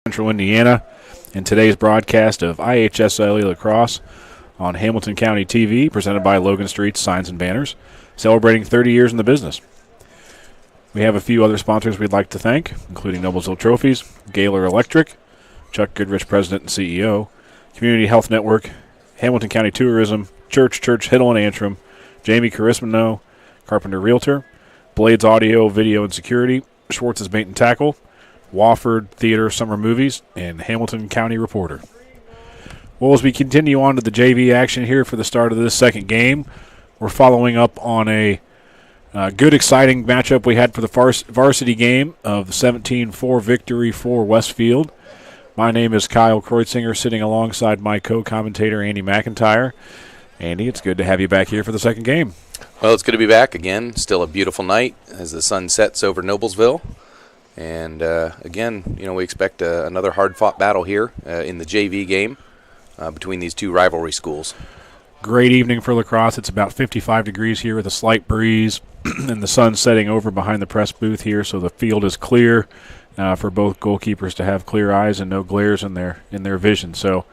Central Indiana, in today's broadcast of IHSLE Lacrosse on Hamilton County TV, presented by Logan Street Signs and Banners, celebrating 30 years in the business. We have a few other sponsors we'd like to thank, including Noblesville Trophies, Gaylor Electric, Chuck Goodrich, President and CEO, Community Health Network, Hamilton County Tourism, Church, Hiddle and Antrim, Jamie Carismano, Carpenter Realtor, Blades Audio, Video and Security, Schwartz's Bait and Tackle, Wofford Theater Summer Movies, and Hamilton County Reporter. Well, as we continue on to the JV action here for the start of this second game, we're following up on a good, exciting matchup we had for the varsity game of the 17-4 victory for Westfield. My name is Kyle Kreutzinger, sitting alongside my co-commentator, Andy McIntyre. Andy, it's good to have you back here for the second game. Well, it's good to be back again. Still a beautiful night as the sun sets over Noblesville. And, again, we expect another hard-fought battle here in the JV game between these two rivalry schools. Great evening for lacrosse. It's about 55 degrees here with a slight breeze and the sun setting over behind the press booth here, so the field is clear for both goalkeepers to have clear eyes and no glares in their vision. So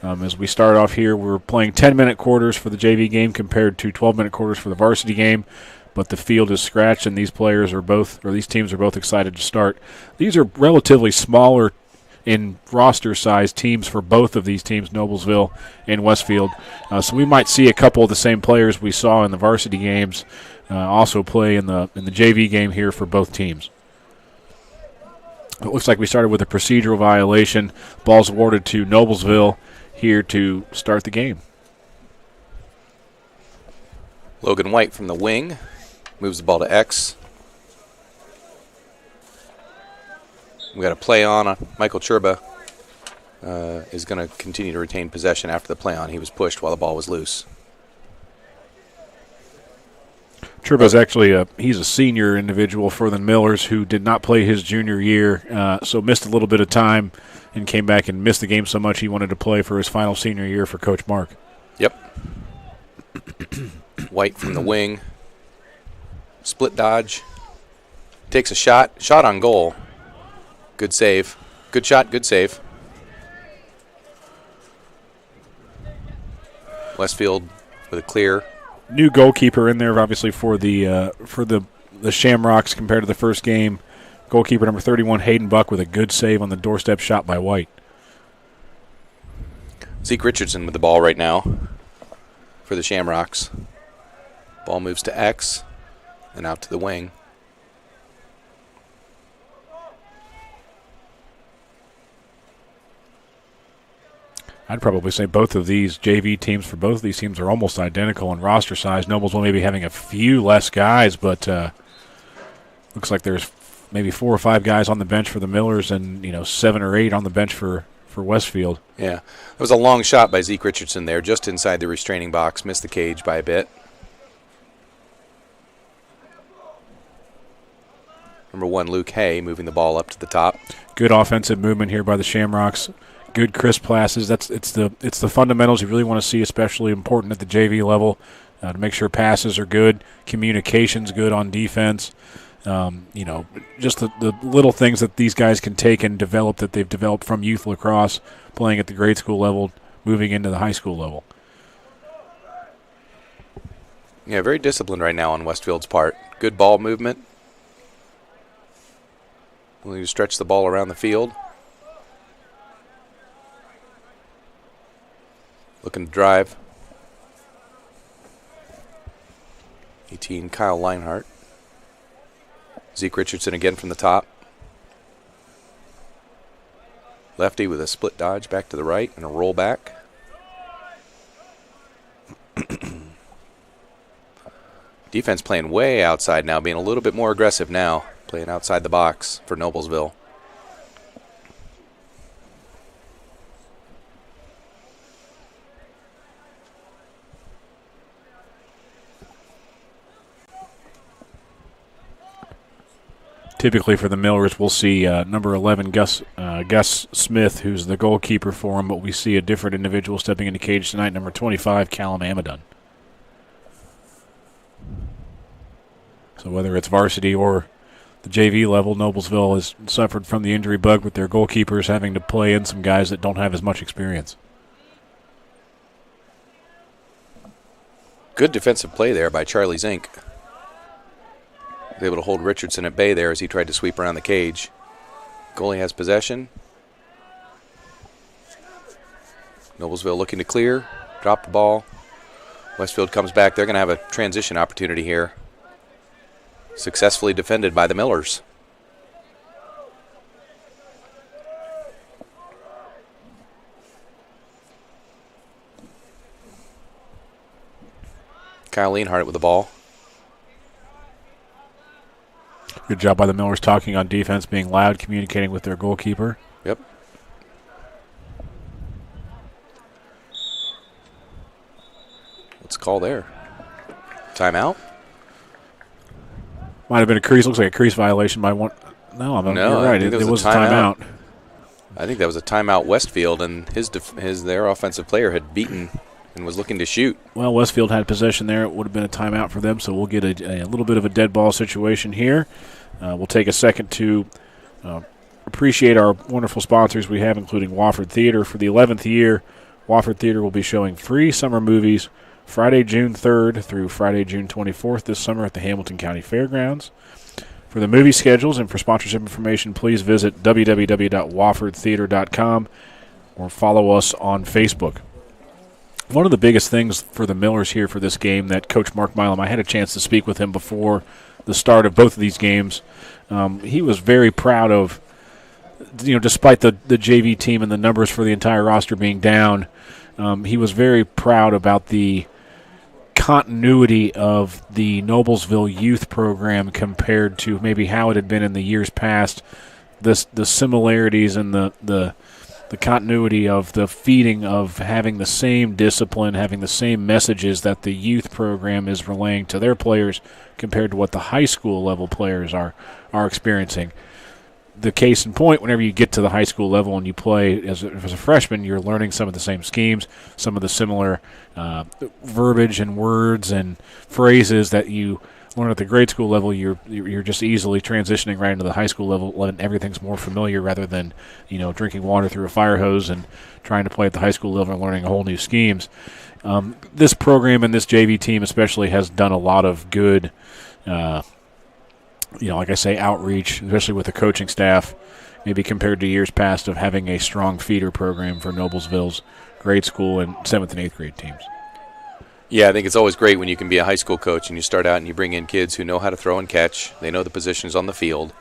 as we start off here, we're playing 10-minute quarters for the JV game compared to 12-minute quarters for the varsity game. But the field is scratched, and these teams are both excited to start. These are relatively smaller in roster size teams for both of these teams, Noblesville and Westfield. So we might see a couple of the same players we saw in the varsity games also play in the JV game here for both teams. It looks like we started with a procedural violation. Ball's awarded to Noblesville here to start the game. Logan White from the wing moves the ball to X. We got a play on. Michael Churba is going to continue to retain possession after the play on. He was pushed while the ball was loose. Churba's actually he's a senior individual for the Millers who did not play his junior year, so missed a little bit of time and came back and missed the game so much he wanted to play for his final senior year for Coach Mark. Yep. White from the wing. Split dodge. Takes a shot. Shot on goal. Good save. Good shot, good save. Westfield with a clear. New goalkeeper in there, obviously, for the Shamrocks compared to the first game. Goalkeeper number 31, Hayden Buck, with a good save on the doorstep shot by White. Zeke Richardson with the ball right now for the Shamrocks. Ball moves to X and out to the wing. I'd probably say both of these JV teams, for both of these teams, are almost identical in roster size. Noblesville maybe having a few less guys, but looks like there's maybe 4 or 5 guys on the bench for the Millers and 7 or 8 on the bench for Westfield. Yeah, it was a long shot by Zeke Richardson there, just inside the restraining box, missed the cage by a bit. Number 1, Luke Hay, moving the ball up to the top. Good offensive movement here by the Shamrocks. Good crisp passes. It's the fundamentals you really want to see, especially important at the JV level, to make sure passes are good, communication's good on defense. Just the little things that these guys can take and develop that they've developed from youth lacrosse, playing at the grade school level, moving into the high school level. Yeah, very disciplined right now on Westfield's part. Good ball movement. Willing to stretch the ball around the field. Looking to drive. 18, Kyle Leinhart. Zeke Richardson again from the top. Lefty with a split dodge back to the right and a roll back. Defense playing way outside now, being a little bit more aggressive now, playing outside the box for Noblesville. Typically for the Millers, we'll see number 11, Gus Smith, who's the goalkeeper for him, but we see a different individual stepping into cage tonight, number 25, Callum Amadon. So whether it's varsity or the JV level, Noblesville has suffered from the injury bug with their goalkeepers having to play in some guys that don't have as much experience. Good defensive play there by Charlie Zink. Was able to hold Richardson at bay there as he tried to sweep around the cage. Goalie has possession. Noblesville looking to clear, drop the ball. Westfield comes back. They're going to have a transition opportunity here. Successfully defended by the Millers. Kyle Leonhardt with the ball. Good job by the Millers talking on defense, being loud, communicating with their goalkeeper. Yep. What's the call there? Timeout? Might have been a crease. Looks like a crease violation by one. No, you're right. It was a timeout. I think that was a timeout Westfield, and their offensive player had beaten and was looking to shoot. Well, Westfield had possession there. It would have been a timeout for them, so we'll get a little bit of a dead ball situation here. We'll take a second to appreciate our wonderful sponsors we have, including Wofford Theater. For the 11th year, Wofford Theater will be showing free summer movies Friday, June 3rd through Friday, June 24th this summer at the Hamilton County Fairgrounds. For the movie schedules and for sponsorship information, please visit www.woffordtheater.com or follow us on Facebook. One of the biggest things for the Millers here for this game that Coach Mark Milam, I had a chance to speak with him before the start of both of these games. He was very proud of, despite the JV team and the numbers for the entire roster being down, he was very proud about the continuity of the Noblesville youth program compared to maybe how it had been in the years past. The similarities and the continuity of the feeding of having the same discipline, having the same messages that the youth program is relaying to their players compared to what the high school level players are experiencing. The case in point, whenever you get to the high school level and you play as a freshman, you're learning some of the same schemes, some of the similar verbiage and words and phrases that you learn at the grade school level. You're just easily transitioning right into the high school level, when everything's more familiar rather than drinking water through a fire hose and trying to play at the high school level and learning whole new schemes. This program and this JV team especially has done a lot of good like I say, outreach, especially with the coaching staff, maybe compared to years past of having a strong feeder program for Noblesville's grade school and 7th and 8th grade teams. Yeah, I think it's always great when you can be a high school coach and you start out and you bring in kids who know how to throw and catch, they know the positions on the field,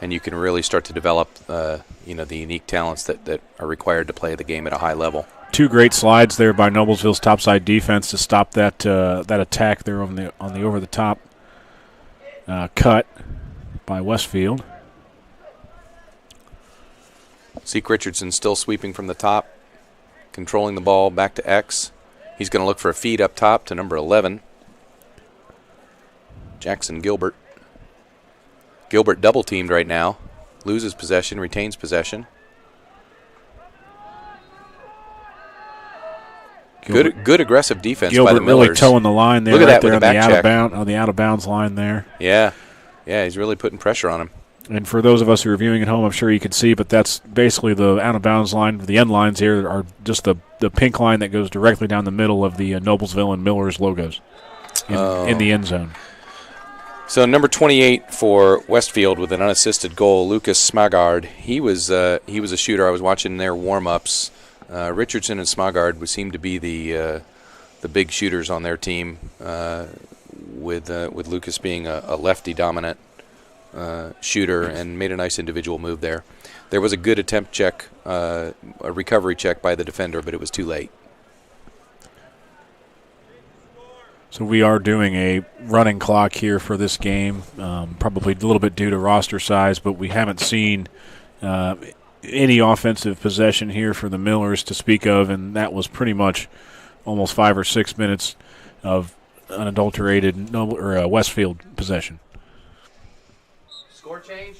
and you can really start to develop the unique talents that are required to play the game at a high level. Two great slides there by Noblesville's topside defense to stop that attack there on the over-the-top cut by Westfield. Zeke Richardson still sweeping from the top, controlling the ball back to X. He's going to look for a feed up top to number 11, Jackson Gilbert. Gilbert double-teamed right now. Loses possession, retains possession. Good aggressive defense Gilbert by the Millers. Really towing the line there. Look at right that there with the back check. On the out-of-bounds line there. Yeah, he's really putting pressure on him. And for those of us who are viewing at home, I'm sure you can see, but that's basically the out-of-bounds line. The end lines here are just the pink line that goes directly down the middle of the Noblesville and Millers logos in the end zone. So number 28 for Westfield with an unassisted goal, Lucas Smagard. He was a shooter. I was watching their warm-ups. Richardson and Smagard would seem to be the big shooters on their team, with Lucas being a lefty-dominant shooter, and made a nice individual move there. There was a good attempt check, a recovery check by the defender, but it was too late. So we are doing a running clock here for this game, probably a little bit due to roster size, but we haven't seen any offensive possession here for the Millers to speak of, and that was pretty much almost 5 or 6 minutes of unadulterated Westfield possession. Score change.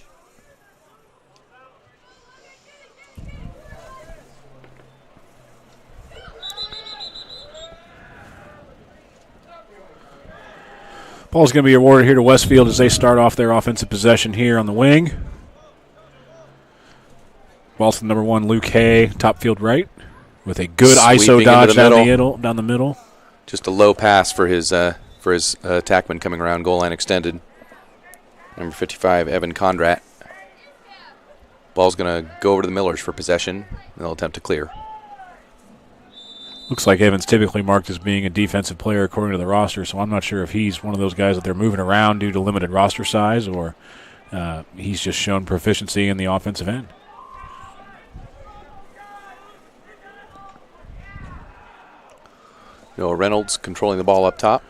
Ball's going to be awarded here to Westfield as they start off their offensive possession here on the wing. Ball's from number 1, Luke Hay, top field right, with a good ISO dodge down the middle. Just a low pass for his attackman coming around, goal line extended. Number 55, Evan Condrat. Ball's going to go over to the Millers for possession, and they'll attempt to clear. Looks like Evans typically marked as being a defensive player according to the roster, so I'm not sure if he's one of those guys that they're moving around due to limited roster size, or he's just shown proficiency in the offensive end. Noah Reynolds controlling the ball up top.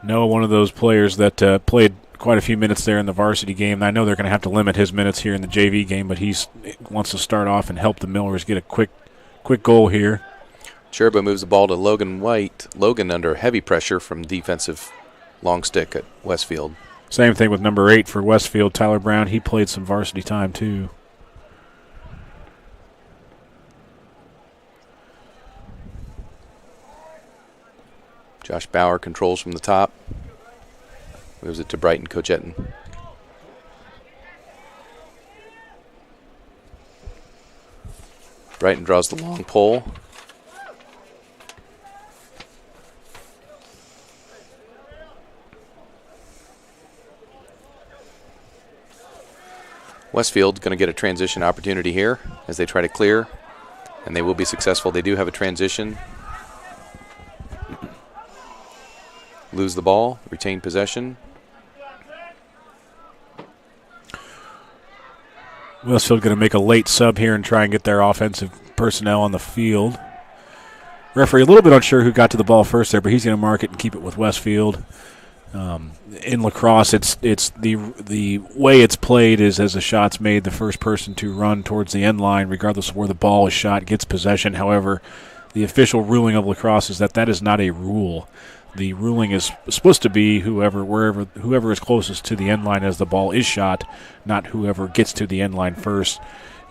Noah, one of those players that played quite a few minutes there in the varsity game. I know they're going to have to limit his minutes here in the JV game, but he wants to start off and help the Millers get a quick goal here. Cherba moves the ball to Logan White. Logan under heavy pressure from defensive long stick at Westfield. Same thing with number 8 for Westfield, Tyler Brown. He played some varsity time too. Josh Bauer controls from the top. Moves it to Brighton Cochetin. Brighton draws the long pole. Westfield's going to get a transition opportunity here as they try to clear, and they will be successful. They do have a transition. Lose the ball, retain possession. Westfield going to make a late sub here and try and get their offensive personnel on the field. Referee a little bit unsure who got to the ball first there, but he's going to mark it and keep it with Westfield. In lacrosse, it's the way it's played is as the shot's made, the first person to run towards the end line, regardless of where the ball is shot, gets possession. However, the official ruling of lacrosse is that is not a rule. The ruling is supposed to be whoever is closest to the end line as the ball is shot, not whoever gets to the end line first.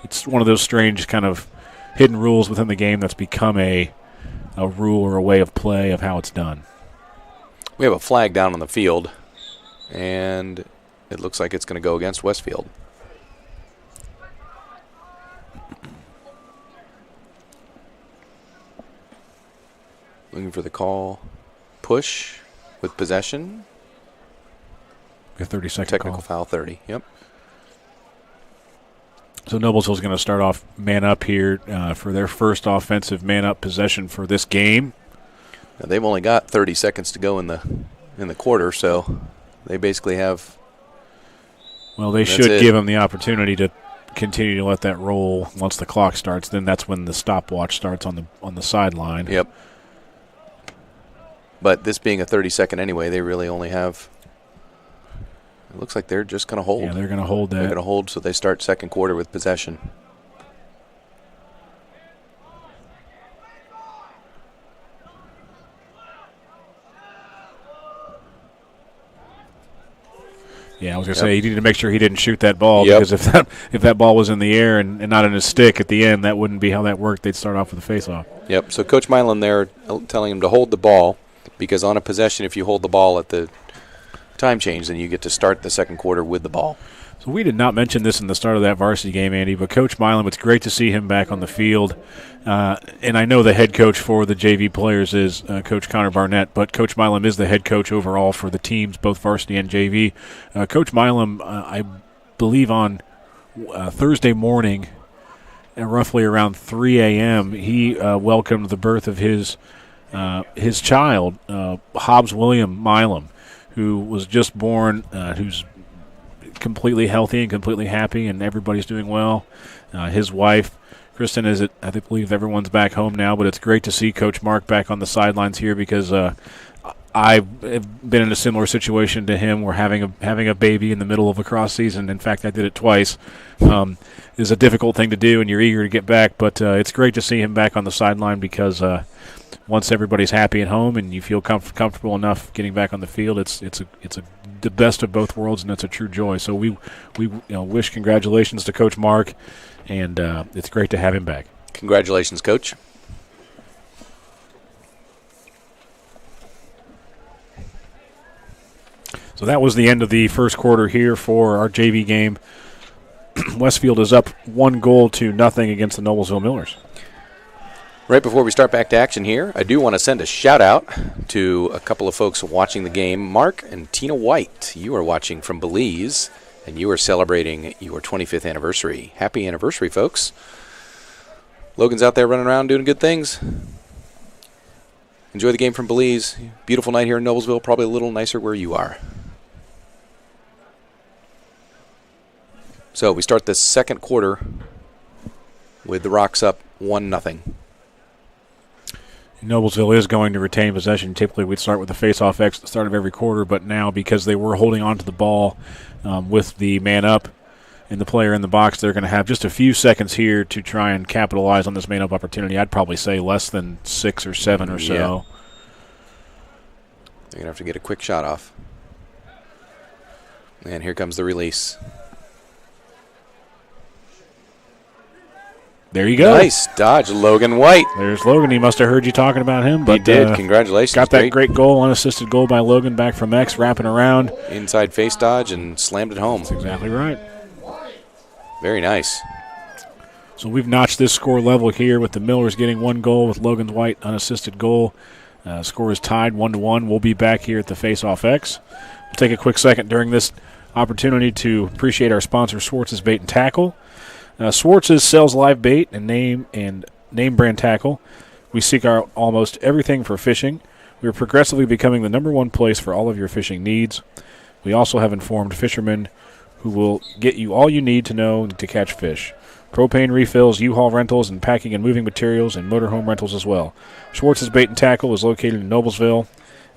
It's one of those strange kind of hidden rules within the game that's become a rule or a way of play of how it's done. We have a flag down on the field, and it looks like it's going to go against Westfield. Looking for the call. Push with possession. A 30-second technical call. Foul 30, yep. So Noblesville's going to start off man up here for their first offensive man-up possession for this game. Now they've only got 30 seconds to go in the quarter, so they basically have. Well, they should give them the opportunity to continue to let that roll once the clock starts. Then that's when the stopwatch starts on the sideline. Yep. But this being a 30-second anyway, they really only have. It looks like they're just going to hold. Yeah, they're going to hold that. They're going to hold, so they start second quarter with possession. Yeah, I was going to say he needed to make sure he didn't shoot that ball because if that ball was in the air and not in his stick at the end, that wouldn't be how that worked. They'd start off with a face-off. Yep. So Coach Milan there telling him to hold the ball because on a possession, if you hold the ball at the time change, then you get to start the second quarter with the ball. So we did not mention this in the start of that varsity game, Andy, but Coach Milan, it's great to see him back on the field. And I know the head coach for the JV players is Coach Connor Barnett, but Coach Milan is the head coach overall for the teams, both varsity and JV. Coach Milan, I believe on Thursday morning, roughly around 3 a.m., he welcomed the birth of his child, Hobbs William Milam, who was just born, who's completely healthy and completely happy, and everybody's doing well. His wife, Kristen, I believe everyone's back home now, but it's great to see Coach Mark back on the sidelines here because I've been in a similar situation to him. We're having a baby in the middle of lacrosse season. In fact, I did it twice. It's a difficult thing to do, and you're eager to get back, but it's great to see him back on the sideline because once everybody's happy at home and you feel comfortable enough getting back on the field, it's the best of both worlds, and it's a true joy. So we wish congratulations to Coach Mark, and it's great to have him back. Congratulations, Coach. So that was the end of the first quarter here for our JV game. Westfield is up 1-0 against the Noblesville Millers. Right before we start back to action here, I do want to send a shout-out to a couple of folks watching the game. Mark and Tina White, you are watching from Belize, and you are celebrating your 25th anniversary. Happy anniversary, folks. Logan's out there running around doing good things. Enjoy the game from Belize. Beautiful night here in Noblesville, probably a little nicer where you are. So we start the second quarter with the Rocks up 1-0. Noblesville is going to retain possession. Typically, we'd start with the face-off X at the start of every quarter, but now because they were holding on to the ball with the man up and the player in the box, they're going to have just a few seconds here to try and capitalize on this man-up opportunity. I'd probably say less than 6 or 7 or so. Yeah. They're going to have to get a quick shot off. And here comes the release. There you go. Nice dodge, Logan White. There's Logan. He must have heard you talking about him. But he did. Congratulations. Got that great goal, unassisted goal by Logan back from X, wrapping around. Inside face dodge and slammed it home. That's exactly right. Very nice. So we've notched this score level here with the Millers getting 1 goal with Logan White unassisted goal. Score is tied 1-1. We'll be back here at the Face-Off X. We'll take a quick second during this opportunity to appreciate our sponsor, Swartz's Bait and Tackle. Swartz's sells live bait and name brand tackle. We seek out almost everything for fishing. We are progressively becoming the #1 place for all of your fishing needs. We also have informed fishermen who will get you all you need to know to catch fish. Propane refills, U-Haul rentals, and packing and moving materials, and motorhome rentals as well. Schwartz's Bait and Tackle is located in Noblesville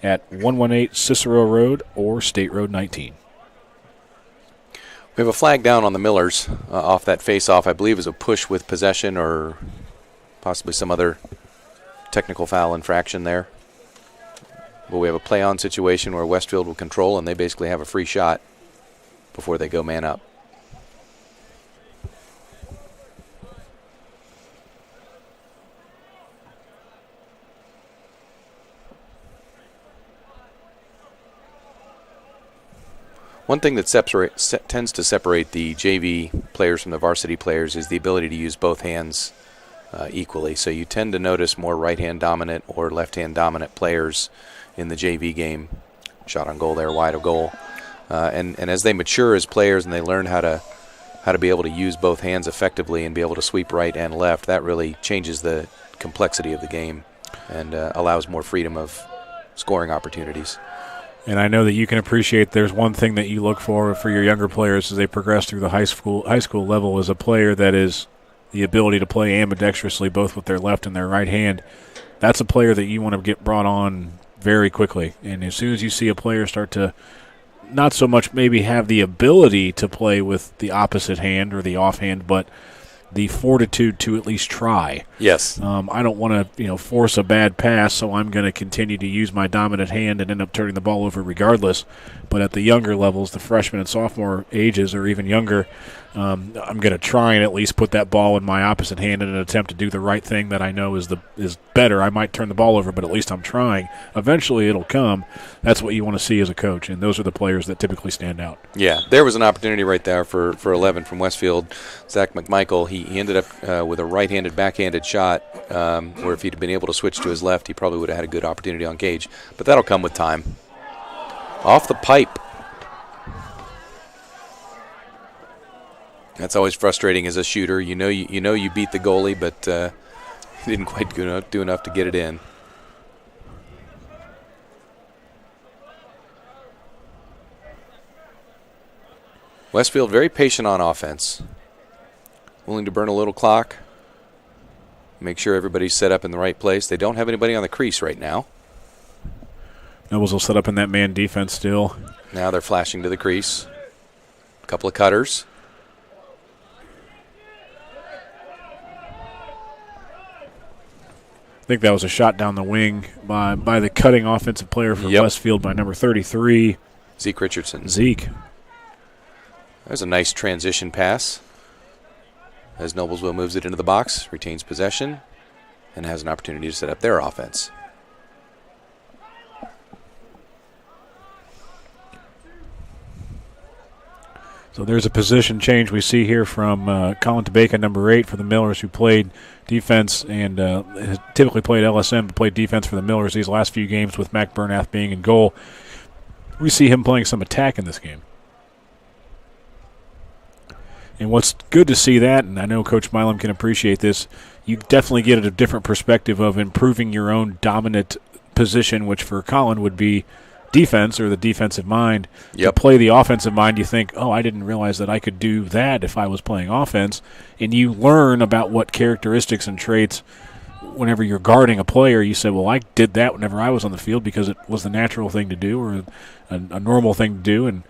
at 118 Cicero Road or State Road 19. We have a flag down on the Millers off that face-off. I believe is a push with possession or possibly some other technical foul infraction there. But we have a play-on situation where Westfield will control, and they basically have a free shot before they go man up. One thing that tends to separate the JV players from the varsity players is the ability to use both hands equally. So you tend to notice more right-hand dominant or left-hand dominant players in the JV game. Shot on goal there, wide of goal. And as they mature as players and they learn how to be able to use both hands effectively and be able to sweep right and left, that really changes the complexity of the game and allows more freedom of scoring opportunities. And I know that you can appreciate there's one thing that you look for your younger players as they progress through the high school level is a player that is the ability to play ambidextrously both with their left and their right hand. That's a player that you want to get brought on very quickly. And as soon as you see a player start to not so much maybe have the ability to play with the opposite hand or the offhand, but the fortitude to at least try. Yes. I don't want to, force a bad pass, so I'm going to continue to use my dominant hand and end up turning the ball over regardless. But at the younger levels, the freshman and sophomore ages or even younger, I'm going to try and at least put that ball in my opposite hand in an attempt to do the right thing that I know is better. I might turn the ball over, but at least I'm trying. Eventually it'll come. That's what you want to see as a coach, and those are the players that typically stand out. Yeah, there was an opportunity right there for 11 from Westfield. Zach McMichael, he ended up with a right-handed backhanded shot where if he'd been able to switch to his left, he probably would have had a good opportunity on Gage. But that'll come with time. Off the pipe. That's always frustrating as a shooter. You know you beat the goalie, but he didn't quite do enough to get it in. Westfield very patient on offense. Willing to burn a little clock. Make sure everybody's set up in the right place. They don't have anybody on the crease right now. Nobles will set up in that man defense still. Now they're flashing to the crease. A couple of cutters. I think that was a shot down the wing by the cutting offensive player for Westfield by number 33. Zeke Richardson. Zeke. There's a nice transition pass as Noblesville moves it into the box, retains possession, and has an opportunity to set up their offense. So there's a position change we see here from Colin Tabeka, number 8 for the Millers, who played defense and has typically played LSM, but played defense for the Millers these last few games with Mac Bernath being in goal. We see him playing some attack in this game. And what's good to see that, and I know Coach Milam can appreciate this, you definitely get a different perspective of improving your own dominant position, which for Colin would be defense or the defensive mind. Yep. To play the offensive mind, you think, oh, I didn't realize that I could do that if I was playing offense. And you learn about what characteristics and traits, whenever you're guarding a player, you say, well, I did that whenever I was on the field because it was the natural thing to do or a normal thing to do. And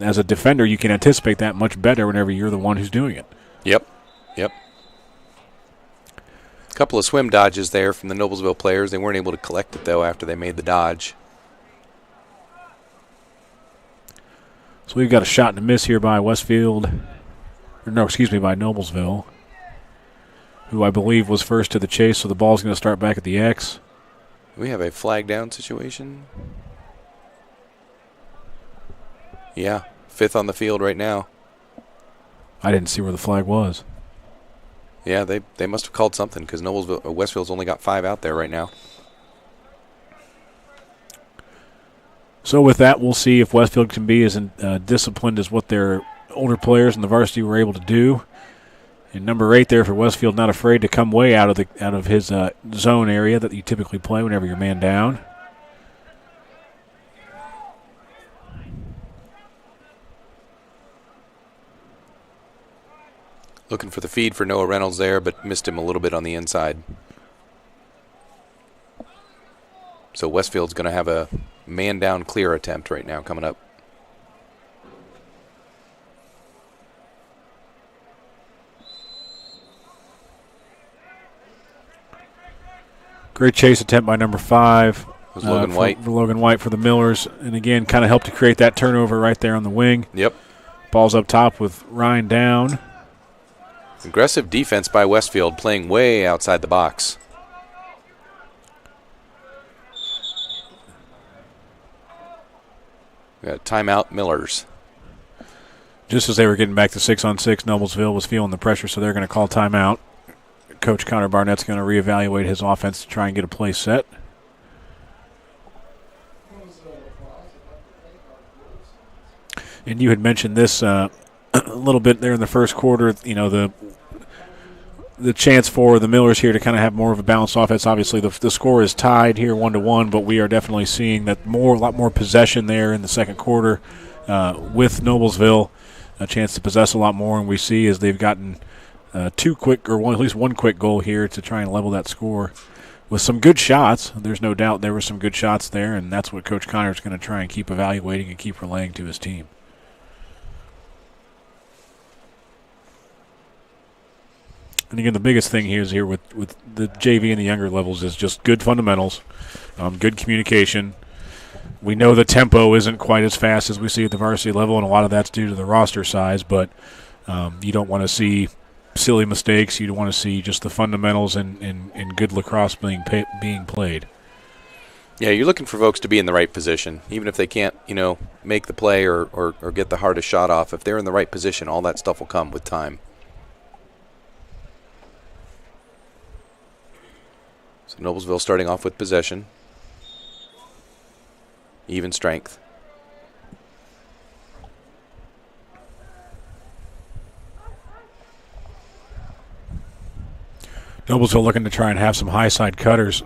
as a defender, you can anticipate that much better whenever you're the one who's doing it. Yep. A couple of swim dodges there from the Noblesville players. They weren't able to collect it, though, after they made the dodge. So we've got a shot and a miss here by Westfield. By Noblesville, who I believe was first to the chase, so the ball's going to start back at the X. We have a flag down situation. Yeah, 5th on the field right now. I didn't see where the flag was. Yeah, they must have called something because Westfield's only got 5 out there right now. So with that, we'll see if Westfield can be as disciplined as what their older players in the varsity were able to do. And number 8 there for Westfield, not afraid to come way out of his zone area that you typically play whenever you're man down. Looking for the feed for Noah Reynolds there, but missed him a little bit on the inside. So Westfield's going to have a man-down clear attempt right now coming up. Great chase attempt by number 5. Was Logan White. For Logan White for the Millers. And again, kind of helped to create that turnover right there on the wing. Yep. Ball's up top with Ryan down. Aggressive defense by Westfield, playing way outside the box. We got a timeout, Millers. Just as they were getting back to 6-on-6, Noblesville was feeling the pressure, so they're going to call timeout. Coach Connor Barnett's going to reevaluate his offense to try and get a play set. And you had mentioned this a little bit there in the first quarter, you know, the chance for the Millers here to kind of have more of a balanced offense. Obviously, the score is tied here 1-1, but we are definitely seeing that a lot more possession there in the second quarter with Noblesville, a chance to possess a lot more. And we see as they've gotten at least one quick goal here to try and level that score with some good shots. There's no doubt there were some good shots there, and that's what Coach Connor is going to try and keep evaluating and keep relaying to his team. And again, the biggest thing here with the JV and the younger levels is just good fundamentals, good communication. We know the tempo isn't quite as fast as we see at the varsity level, and a lot of that's due to the roster size, but you don't want to see silly mistakes. You don't want to see just the fundamentals and good lacrosse being played. Yeah, you're looking for folks to be in the right position, even if they can't, make the play or get the hardest shot off. If they're in the right position, all that stuff will come with time. So Noblesville starting off with possession. Even strength. Noblesville looking to try and have some high side cutters.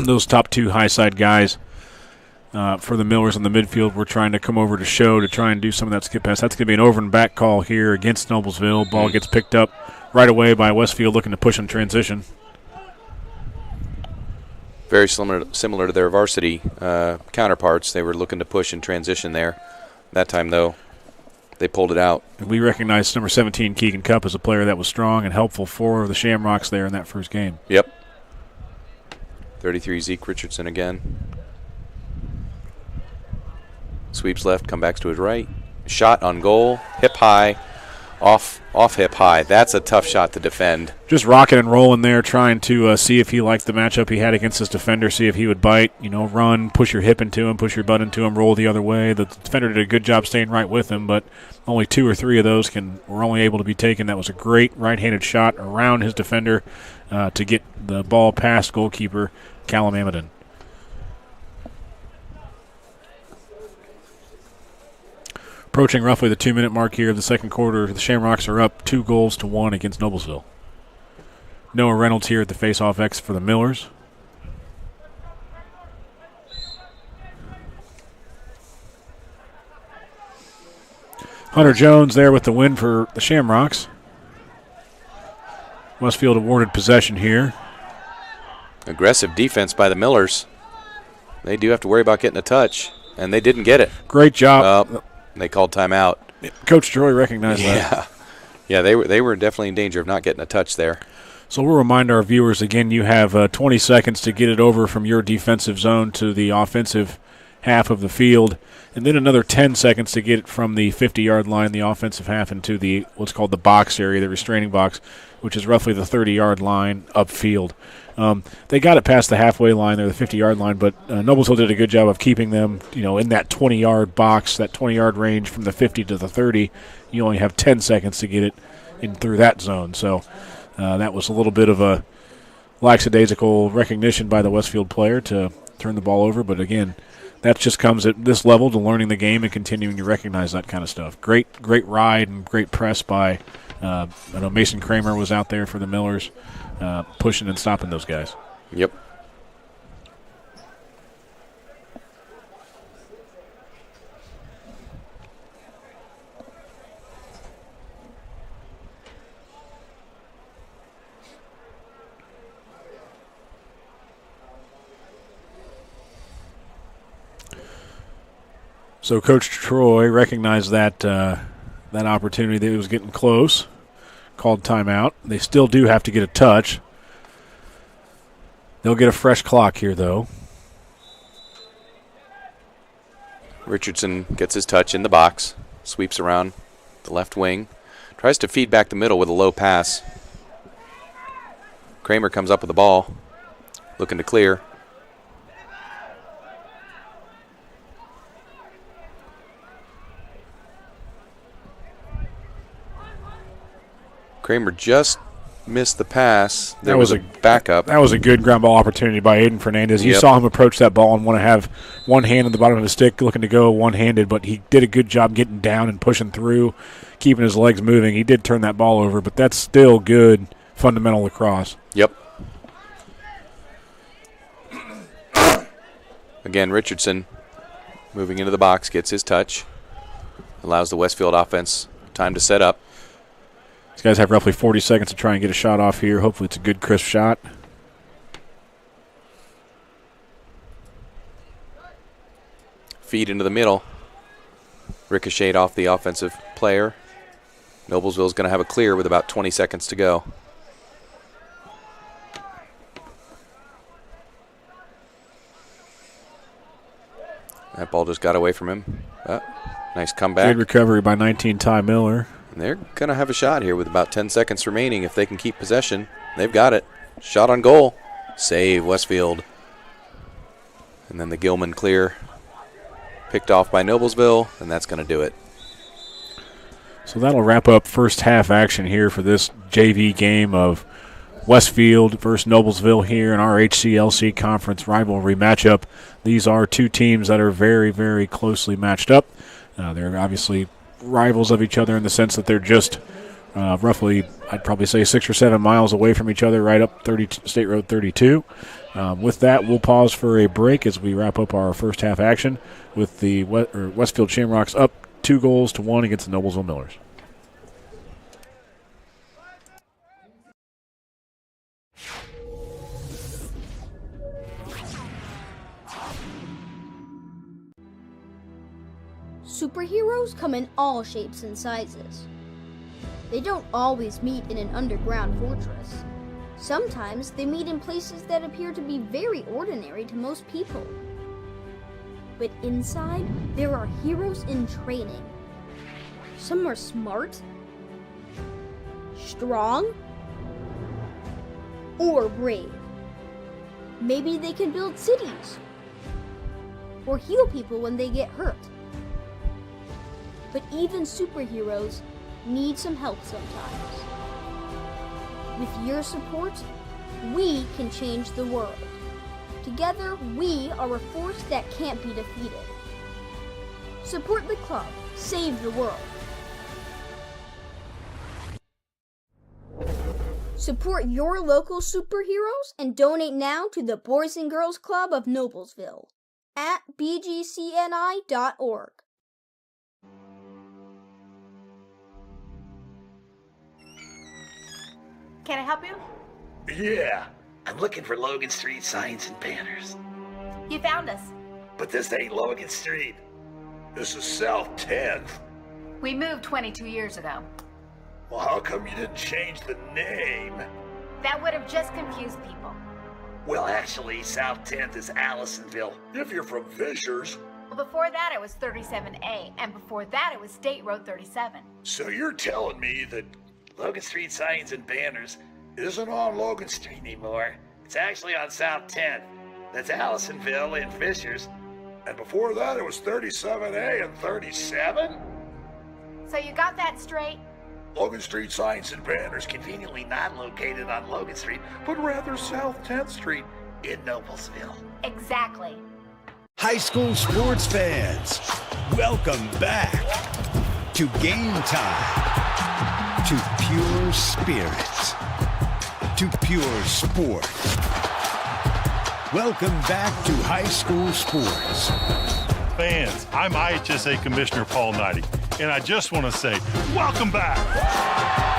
Those top 2 high side guys for the Millers in the midfield were trying to come over to show to try and do some of that skip pass. That's going to be an over and back call here against Noblesville. Ball gets picked up right away by Westfield looking to push in transition. Very similar to their varsity counterparts. They were looking to push in transition there. That time, though, they pulled it out. We recognize number 17, Keegan Cupp, as a player that was strong and helpful for the Shamrocks there in that first game. Yep. 33, Zeke Richardson again. Sweeps left, comebacks to his right. Shot on goal, hip high, off hip high. That's a tough shot to defend. Just rocking and rolling there, trying to see if he liked the matchup he had against his defender, see if he would bite, run, push your hip into him, push your butt into him, roll the other way. The defender did a good job staying right with him, but only 2 or 3 of those were only able to be taken. That was a great right-handed shot around his defender to get the ball past goalkeeper Callum Amadon. Approaching roughly the 2-minute mark here of the second quarter, the Shamrocks are up 2-1 against Noblesville. Noah Reynolds here at the face-off X for the Millers. Hunter Jones there with the win for the Shamrocks. Westfield awarded possession here. Aggressive defense by the Millers. They do have to worry about getting a touch, and they didn't get it. Great job. They called timeout. Coach Troy recognized that. Yeah, they were definitely in danger of not getting a touch there. So we'll remind our viewers again, you have 20 seconds to get it over from your defensive zone to the offensive half of the field, and then another 10 seconds to get it from the 50-yard line, the offensive half, into the what's called the box area, the restraining box, which is roughly the 30-yard line upfield. They got it past the halfway line or the 50-yard line, but Noblesville did a good job of keeping them, in that 20-yard box, that 20-yard range from the 50 to the 30. You only have 10 seconds to get it in through that zone. So that was a little bit of a lackadaisical recognition by the Westfield player to turn the ball over. But, again, that just comes at this level to learning the game and continuing to recognize that kind of stuff. Great ride and great press by I know Mason Kramer was out there for the Millers, pushing and stopping those guys. Yep. So Coach Troy recognized that opportunity that it was getting close, called timeout. They still do have to get a touch. They'll get a fresh clock here, though. Richardson gets his touch in the box, sweeps around the left wing, tries to feed back the middle with a low pass. Kramer comes up with the ball, looking to clear. Kramer just missed the pass. There was a backup. That was a good ground ball opportunity by Aiden Fernandez. You Yep. saw him approach that ball and want to have one hand on the bottom of his stick, looking to go one-handed, but he did a good job getting down and pushing through, keeping his legs moving. He did turn that ball over, but that's still good fundamental lacrosse. Yep. Again, Richardson moving into the box, gets his touch, allows the Westfield offense time to set up. These guys have roughly 40 seconds to try and get a shot off here. Hopefully it's a good, crisp shot. Feed into the middle. Ricocheted off the offensive player. Noblesville's going to have a clear with about 20 seconds to go. That ball just got away from him. Nice comeback. Good recovery by 19 Ty Miller. And they're going to have a shot here with about 10 seconds remaining if they can keep possession. They've got it. Shot on goal. Save Westfield. And then the Gilman clear. Picked off by Noblesville, and that's going to do it. So that'll wrap up first half action here for this JV game of Westfield versus Noblesville here in our HCLC conference rivalry matchup. These are two teams that are very, very closely matched up. They're obviously rivals of each other in the sense that they're just roughly, I'd probably say 6 or 7 miles away from each other, right up State Road 32. With that, we'll pause for a break as we wrap up our first half action with the Westfield Shamrocks up 2-1 against the Noblesville Millers. Superheroes come in all shapes and sizes. They don't always meet in an underground fortress. Sometimes they meet in places that appear to be very ordinary to most people. But inside, there are heroes in training. Some are smart, strong or brave. Maybe they can build cities or heal people when they get hurt. But even superheroes need some help sometimes. With your support, we can change the world. Together, we are a force that can't be defeated. Support the club. Save the world. Support your local superheroes and donate now to the Boys and Girls Club of Noblesville at bgcni.org. Can I help you? Yeah, I'm looking for Logan Street signs and banners. You found us. But this ain't Logan Street. This is South 10th. We moved 22 years ago. Well, how come you didn't change the name? That would have just confused people. Well, actually, South 10th is Allisonville. If you're from Fishers. Well, before that it was 37A, and before that it was State Road 37. So you're telling me that Logan Street signs and banners isn't on Logan Street anymore. It's actually on South 10th. That's Allisonville and Fishers. And before that, it was 37A and 37? So you got that straight? Logan Street signs and banners conveniently not located on Logan Street, but rather South 10th Street in Noblesville. Exactly. High school sports fans, welcome back to Game Time, to pure spirits, to pure sport. Welcome back to high school sports. Fans, I'm IHSA Commissioner Paul Knighty, and I just want to say, welcome back.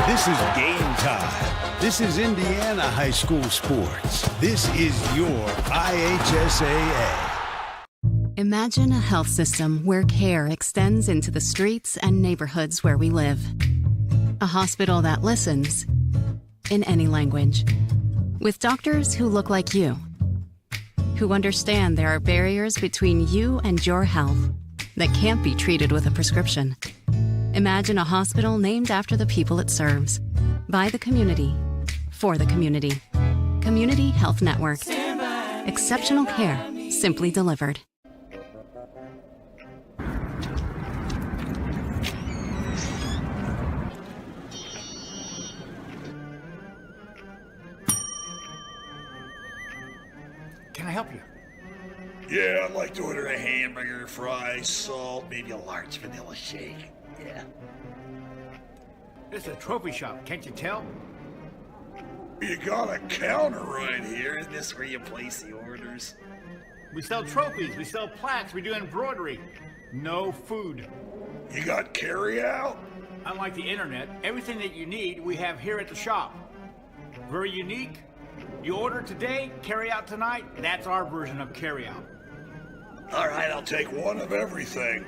This is Game Time. This is Indiana high school sports. This is your IHSAA. Imagine a health system where care extends into the streets and neighborhoods where we live. A hospital that listens in any language. With doctors who look like you, who understand there are barriers between you and your health that can't be treated with a prescription. Imagine a hospital named after the people it serves, by the community, for the community. Community Health Network. Exceptional care, simply delivered. Can I help you? Yeah, I'd like to order a hamburger, fries, salt, maybe a large vanilla shake. Yeah. This is a trophy shop, can't you tell? You got a counter right here. Isn't this where you place the orders? We sell trophies, we sell plaques, we do embroidery. No food. You got carry out? Unlike the internet, everything that you need we have here at the shop. Very unique. You order today, carry out tonight. That's our version of carry out. All right, I'll take one of everything.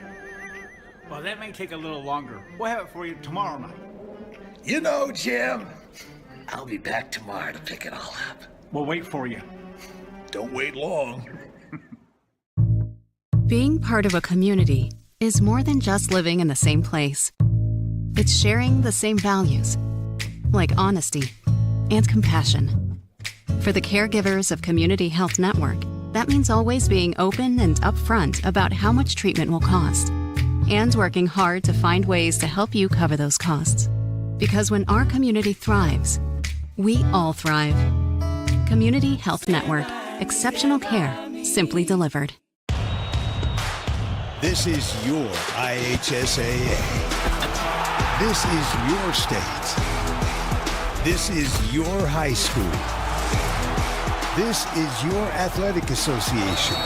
Well, that may take a little longer. We'll have it for you tomorrow night. You know, Jim, I'll be back tomorrow to pick it all up. We'll wait for you. Don't wait long. Being part of a community is more than just living in the same place. It's sharing the same values, like honesty and compassion. For the caregivers of Community Health Network, that means always being open and upfront about how much treatment will cost, and working hard to find ways to help you cover those costs. Because when our community thrives, we all thrive. Community Health Network. Exceptional care, simply delivered. This is your IHSAA. This is your state. This is your high school. This is your athletic association.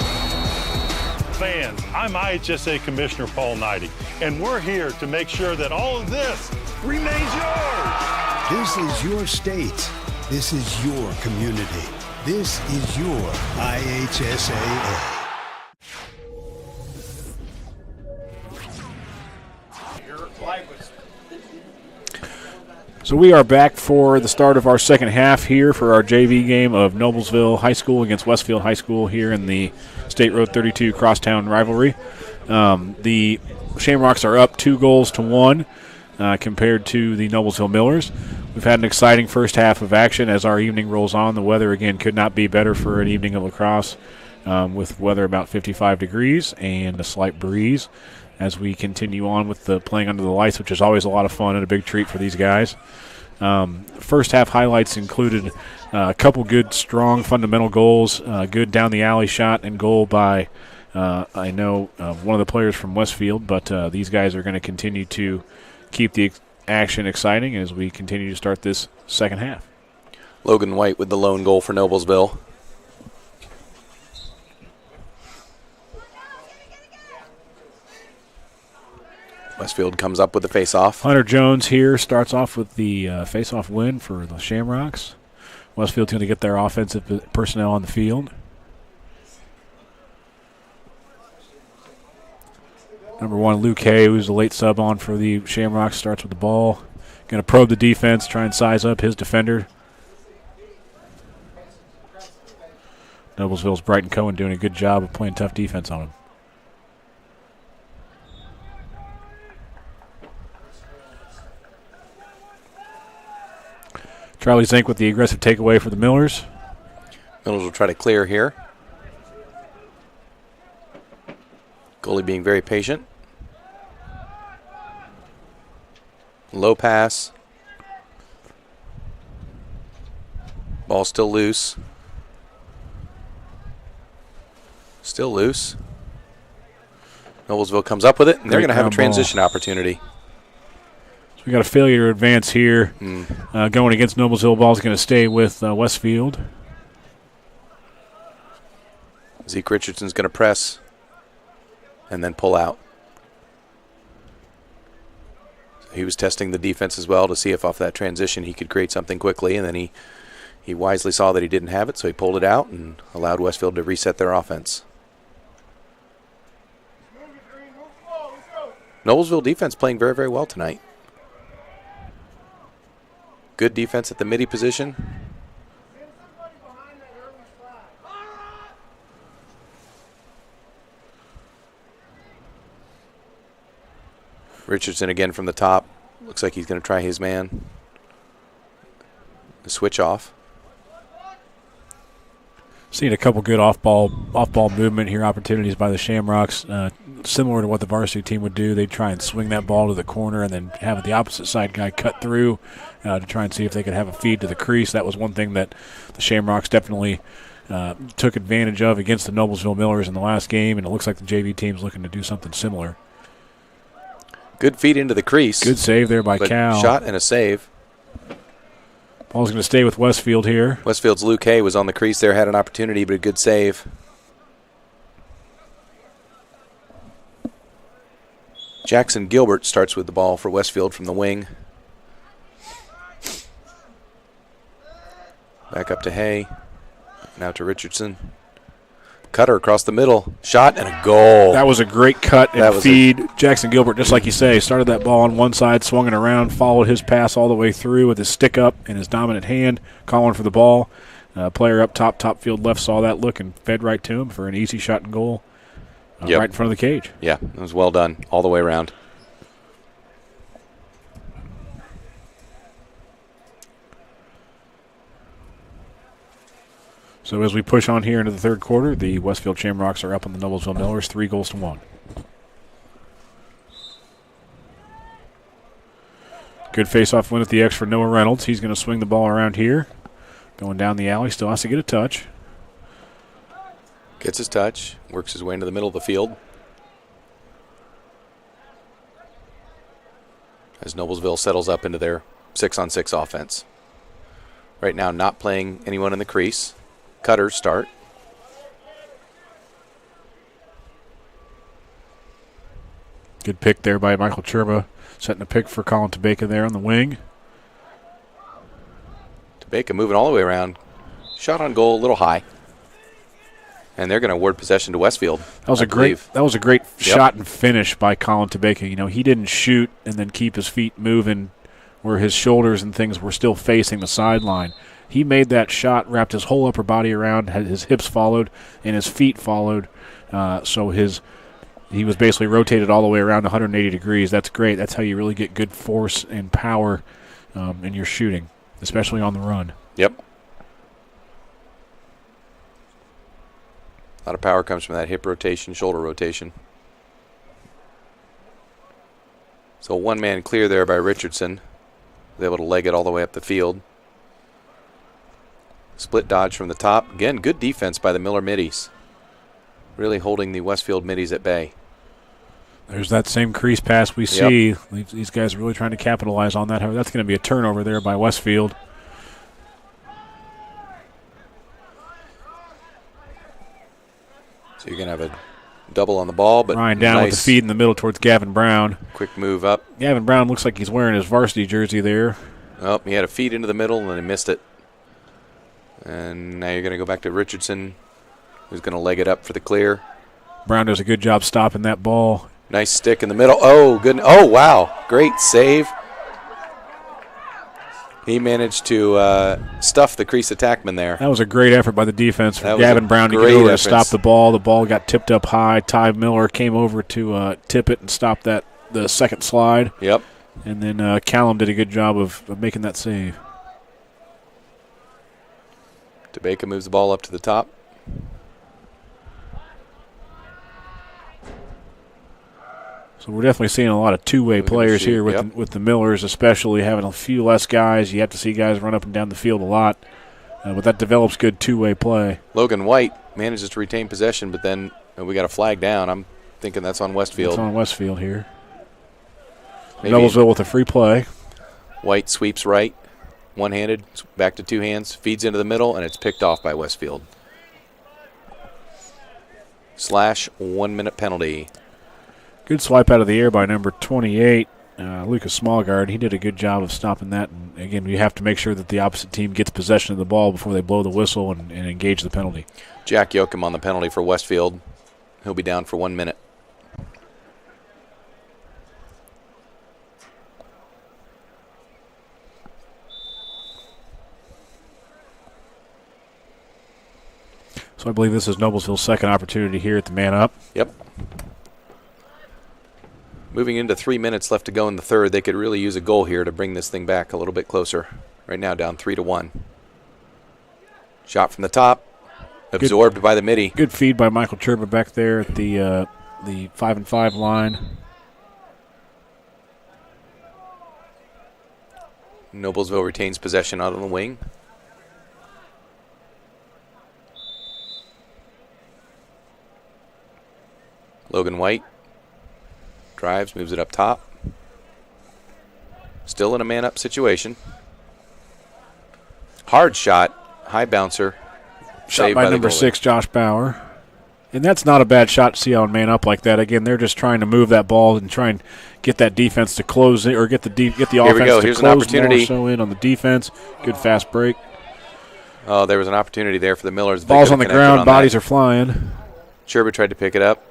Fans, I'm IHSA Commissioner Paul Knighty, and we're here to make sure that all of this remains yours. This is your state. This is your community. This is your IHSAA. So we are back for the start of our second half here for our JV game of Noblesville High School against Westfield High School here in the State Road 32 crosstown rivalry. The Shamrocks are up 2-1 compared to the Noblesville Millers. We've had an exciting first half of action as our evening rolls on. The weather, again, could not be better for an evening of lacrosse, with weather about 55 degrees and a slight breeze as we continue on with the playing under the lights, which is always a lot of fun and a big treat for these guys. First half highlights included a couple good, strong, fundamental goals, good down-the-alley shot and goal by, I know, one of the players from Westfield, but these guys are going to continue to keep the action exciting as we continue to start this second half. Logan White with the lone goal for Noblesville. Westfield comes up with the face-off. Hunter Jones here starts off with the face-off win for the Shamrocks. Westfield's going to get their offensive personnel on the field. Number 1, Luke Hay, who's a late sub on for the Shamrocks, starts with the ball. Going to probe the defense, try and size up his defender. Noblesville's Brighton Cohen doing a good job of playing tough defense on him. Charlie Zink with the aggressive takeaway for the Millers. Millers will try to clear here. Goalie being very patient. Low pass. Ball still loose. Still loose. Noblesville comes up with it, and they're going to have a transition opportunity. So we got a failure to advance here. Going against Noblesville. Ball's going to stay with Westfield. Zeke Richardson's going to press and then pull out. So he was testing the defense as well to see if off that transition he could create something quickly, and then he wisely saw that he didn't have it, so he pulled it out and allowed Westfield to reset their offense. Noblesville defense playing very, very well tonight. Good defense at the midi position. Richardson again from the top. Looks like he's going to try his man. The switch off. Seeing a couple good off-ball movement here, opportunities by the Shamrocks, similar to what the varsity team would do. They'd try and swing that ball to the corner and then have the opposite side guy cut through to try and see if they could have a feed to the crease. That was one thing that the Shamrocks definitely took advantage of against the Noblesville Millers in the last game, and it looks like the JV team's looking to do something similar. Good feed into the crease. Good save there by Cal. Shot and a save. Ball's going to stay with Westfield here. Westfield's Luke Hay was on the crease there, had an opportunity, but a good save. Jackson Gilbert starts with the ball for Westfield from the wing. Back up to Hay. Now to Richardson. Cutter across the middle. Shot and a goal. That was a great cut and feed. Jackson Gilbert, just like you say, started that ball on one side, swung it around, followed his pass all the way through with his stick up and his dominant hand, calling for the ball. Player up top field left saw that look and fed right to him for an easy shot and goal right in front of the cage. Yeah, it was well done all the way around. So as we push on here into the third quarter, the Westfield Shamrocks are up on the Noblesville Millers, 3-1. Good face-off win at the X for Noah Reynolds. He's going to swing the ball around here. Going down the alley, still has to get a touch. Gets his touch, works his way into the middle of the field. As Noblesville settles up into their 6-on-6 offense. Right now not playing anyone in the crease. Cutters start. Good pick there by Michael Churba, setting a pick for Colin Tabeka there on the wing. Tabeka moving all the way around. Shot on goal, a little high. And they're going to award possession to Westfield. That was a great shot and finish by Colin Tabeka. You know, he didn't shoot and then keep his feet moving where his shoulders and things were still facing the sideline. He made that shot, wrapped his whole upper body around, had his hips followed, and his feet followed. So he was basically rotated all the way around 180 degrees. That's great. That's how you really get good force and power in your shooting, especially on the run. Yep. A lot of power comes from that hip rotation, shoulder rotation. So one-man clear there by Richardson. Was able to leg it all the way up the field. Split dodge from the top. Again, good defense by the Miller middies. Really holding the Westfield middies at bay. There's that same crease pass we see. Yep. These guys are really trying to capitalize on that. That's going to be a turnover there by Westfield. So you're going to have a double on the ball, but Ryan down with the feed in the middle towards Gavin Brown. Quick move up. Gavin Brown looks like he's wearing his varsity jersey there. Oh, he had a feed into the middle and then he missed it. And now you're going to go back to Richardson, who's going to leg it up for the clear. Brown does a good job stopping that ball. Nice stick in the middle. Oh, good. Oh, wow. Great save. He managed to stuff the crease attackman there. That was a great effort by the defense for Gavin Brown to get over to stop the ball. The ball got tipped up high. Ty Miller came over to tip it and stop the second slide. Yep. And then Callum did a good job of making that save. DeBaca moves the ball up to the top. So we're definitely seeing a lot of two-way players here with the Millers, especially having a few less guys. You have to see guys run up and down the field a lot, but that develops good two-way play. Logan White manages to retain possession, but then we got a flag down. I'm thinking that's on Westfield. It's on Westfield here. Noblesville with a free play. White sweeps right, one-handed, back to two hands, feeds into the middle, and it's picked off by Westfield. / 1 minute penalty. Good swipe out of the air by number 28, Lucas Smallgard. He did a good job of stopping that. And again, you have to make sure that the opposite team gets possession of the ball before they blow the whistle and engage the penalty. Jack Yoakum on the penalty for Westfield. He'll be down for 1 minute. So I believe this is Noblesville's second opportunity here at the man up. Yep. Moving into 3 minutes left to go in the third, they could really use a goal here to bring this thing back a little bit closer. Right now down 3-1. Shot from the top, absorbed by the midi. Good feed by Michael Cherba back there at the 5-and-5 line. Noblesville retains possession out on the wing. Logan White drives, moves it up top. Still in a man-up situation. Hard shot, high bouncer. Shot by number 6, Josh Bauer. And that's not a bad shot to see on man up like that. Again, they're just trying to move that ball and try and get that defense to close it, or get the offense to Here's close an opportunity. More so in on the defense. Good fast break. Oh, there was an opportunity there for the Millers. Ball's on the ground, bodies are flying. Cherby tried to pick it up.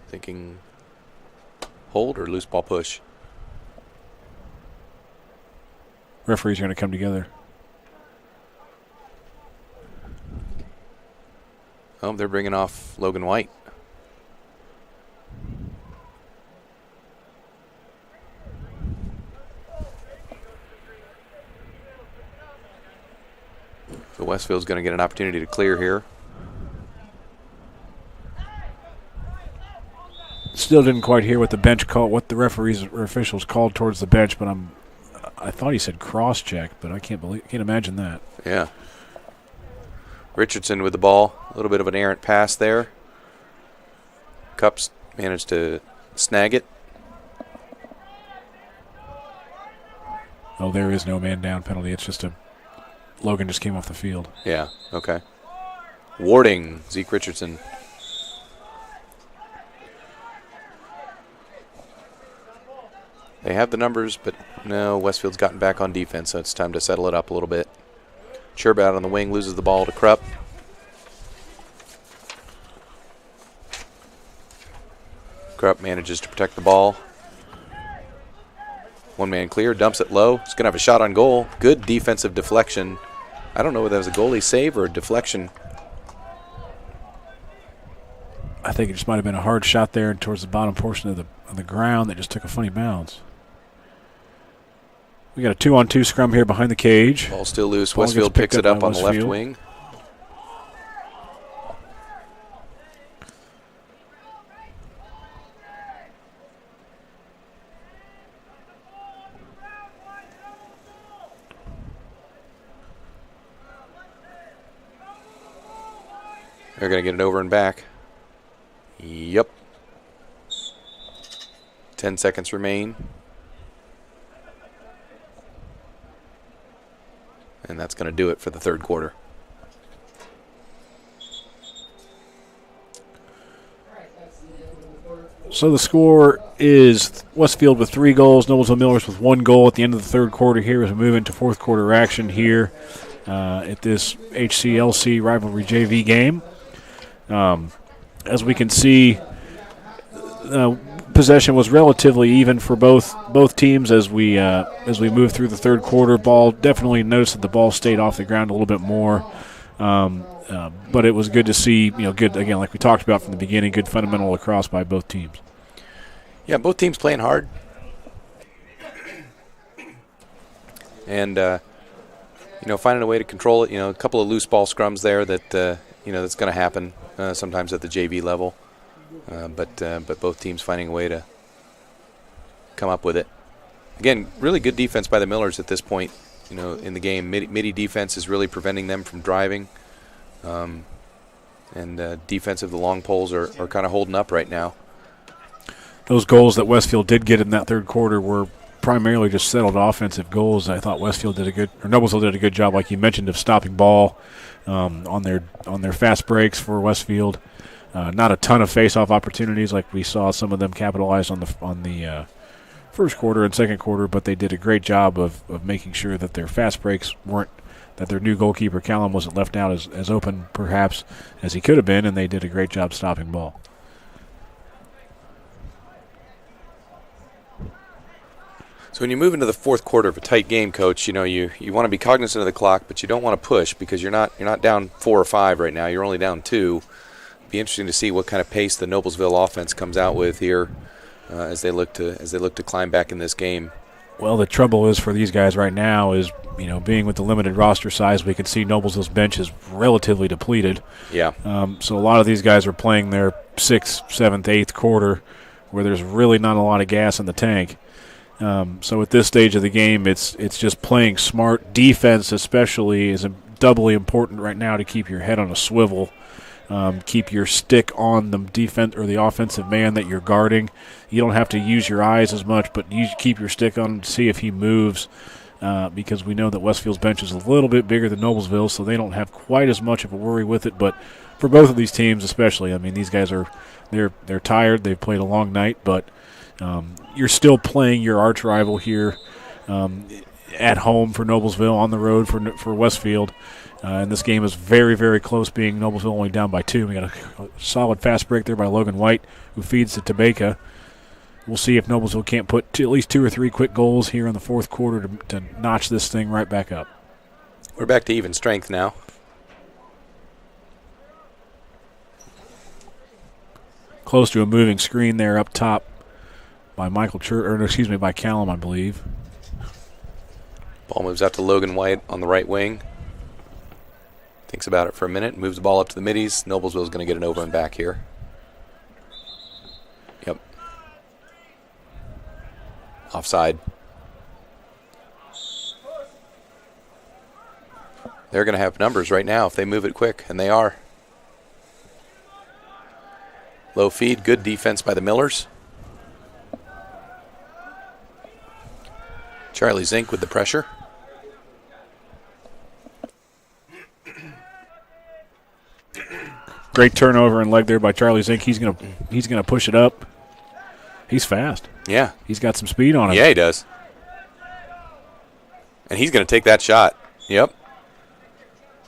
Thinking hold or loose ball push. Referees are going to come together. Oh, they're bringing off Logan White. So Westfield's going to get an opportunity to clear here. Still didn't quite hear what the bench called, what the referees or officials called towards the bench, but I thought he said cross check, but I can't imagine that. Yeah. Richardson with the ball, a little bit of an errant pass there. Cups managed to snag it. Oh, there is no man down penalty. It's just Logan just came off the field. Yeah, okay. Warding, Zeke Richardson. They have the numbers, but no, Westfield's gotten back on defense, so it's time to settle it up a little bit. Cherb out on the wing, loses the ball to Krupp. Krupp manages to protect the ball. One man clear, dumps it low. He's going to have a shot on goal. Good defensive deflection. I don't know whether that was a goalie save or a deflection. I think it just might have been a hard shot there and towards the bottom portion of the ground that just took a funny bounce. We got a 2-on-2 scrum here behind the cage. Ball still loose. Ball Westfield gets picked picks it up up by on the left Westfield. wing. They're going to get it over and back. Yep. 10 seconds remain. And that's going to do it for the third quarter. So the score is Westfield with 3 goals, Noblesville Millers with 1 goal at the end of the third quarter here as we move into fourth quarter action here at this HCLC rivalry JV game. As we can see, possession was relatively even for both teams as we move through the third quarter. Ball definitely noticed that the ball stayed off the ground a little bit more, but it was good to see. Good again, like we talked about from the beginning. Good fundamental lacrosse by both teams. Yeah, both teams playing hard, and finding a way to control it. A couple of loose ball scrums there that that's going to happen sometimes at the JV level. But both teams finding a way to come up with it. Again, really good defense by the Millers at this point, in the game. Midi defense is really preventing them from driving. And defensive, the long poles are kind of holding up right now. Those goals that Westfield did get in that third quarter were primarily just settled offensive goals. I thought Noblesville did a good job, like you mentioned, of stopping ball on their fast breaks for Westfield. Not a ton of face-off opportunities like we saw some of them capitalize on the first quarter and second quarter, but they did a great job of making sure that their fast breaks that their new goalkeeper Callum wasn't left out as open perhaps as he could have been, and they did a great job stopping ball. So when you move into the fourth quarter of a tight game, Coach, you want to be cognizant of the clock, but you don't want to push because you're not down 4 or 5 right now. You're only down 2. Be interesting to see what kind of pace the Noblesville offense comes out with here as they look to climb back in this game. Well, the trouble is for these guys right now is being with the limited roster size, we can see Noblesville's bench is relatively depleted. Yeah. So a lot of these guys are playing their 6th, 7th, 8th quarter where there's really not a lot of gas in the tank. So at this stage of the game, it's just playing smart. Defense especially is doubly important right now to keep your head on a swivel. Keep your stick on the defense or the offensive man that you're guarding. You don't have to use your eyes as much, but you keep your stick on him to see if he moves because we know that Westfield's bench is a little bit bigger than Noblesville, so they don't have quite as much of a worry with it. But for both of these teams especially, these guys they're tired. They've played a long night, but you're still playing your arch rival here at home for Noblesville, on the road for Westfield. And this game is very, very close, being Noblesville only down by 2. We got a solid fast break there by Logan White, who feeds to Tobacco. We'll see if Noblesville can't put at least 2 or 3 quick goals here in the fourth quarter to notch this thing right back up. We're back to even strength now. Close to a moving screen there up top by by Callum, I believe. Ball moves out to Logan White on the right wing. Thinks about it for a minute, moves the ball up to the middies. Noblesville's going to get an over and back here. Yep. Offside. They're going to have numbers right now if they move it quick, and they are. Low feed, good defense by the Millers. Charlie Zink with the pressure. Great turnover and leg there by Charlie Zink. He's gonna push it up. He's fast. Yeah, he's got some speed on him. Yeah, he does. And he's gonna take that shot. Yep.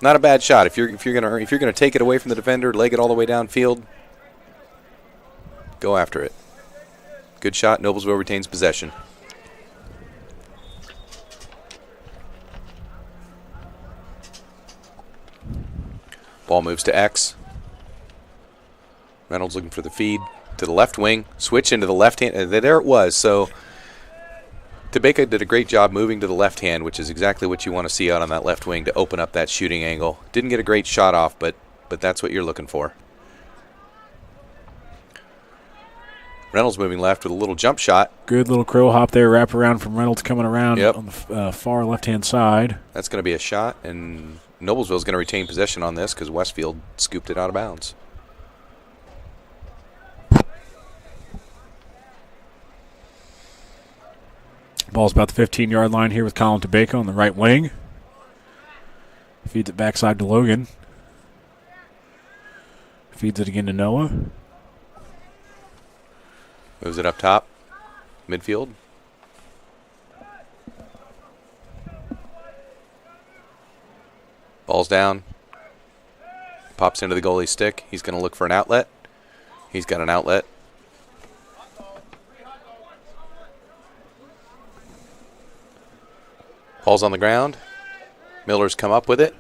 Not a bad shot. If you're gonna take it away from the defender, leg it all the way downfield, go after it. Good shot. Noblesville retains possession. Ball moves to X. Reynolds looking for the feed to the left wing. Switch into the left hand. There it was. So Tobacco did a great job moving to the left hand, which is exactly what you want to see out on that left wing to open up that shooting angle. Didn't get a great shot off, but that's what you're looking for. Reynolds moving left with a little jump shot. Good little crow hop there, wrap around from Reynolds coming around Yep. on the far left-hand side. That's going to be a shot, and Noblesville's going to retain possession on this because Westfield scooped it out of bounds. Ball's about the 15-yard line here with Colin Tobacco on the right wing. Feeds it backside to Logan. Feeds it again to Noah. Moves it up top, midfield. Ball's down. Pops into the goalie's stick. He's going to look for an outlet. He's got an outlet. Ball's on the ground. Miller's come up with it.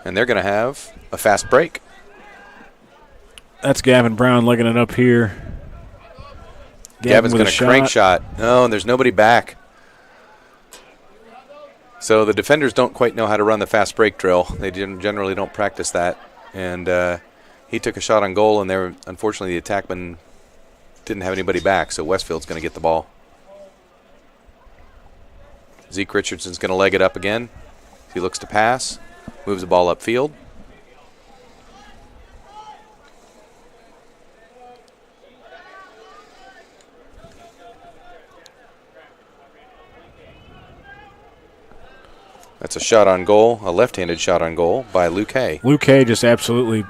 And they're going to have a fast break. That's Gavin Brown legging it up here. Gavin's going to crank shot. No, and there's nobody back. So the defenders don't quite know how to run the fast break drill. They generally don't practice that. And he took a shot on goal, and unfortunately the attackman didn't have anybody back, so Westfield's going to get the ball. Zeke Richardson's going to leg it up again. He looks to pass, moves the ball upfield. That's a shot on goal, a left-handed shot on goal by Luke Hay. Luke Hay just absolutely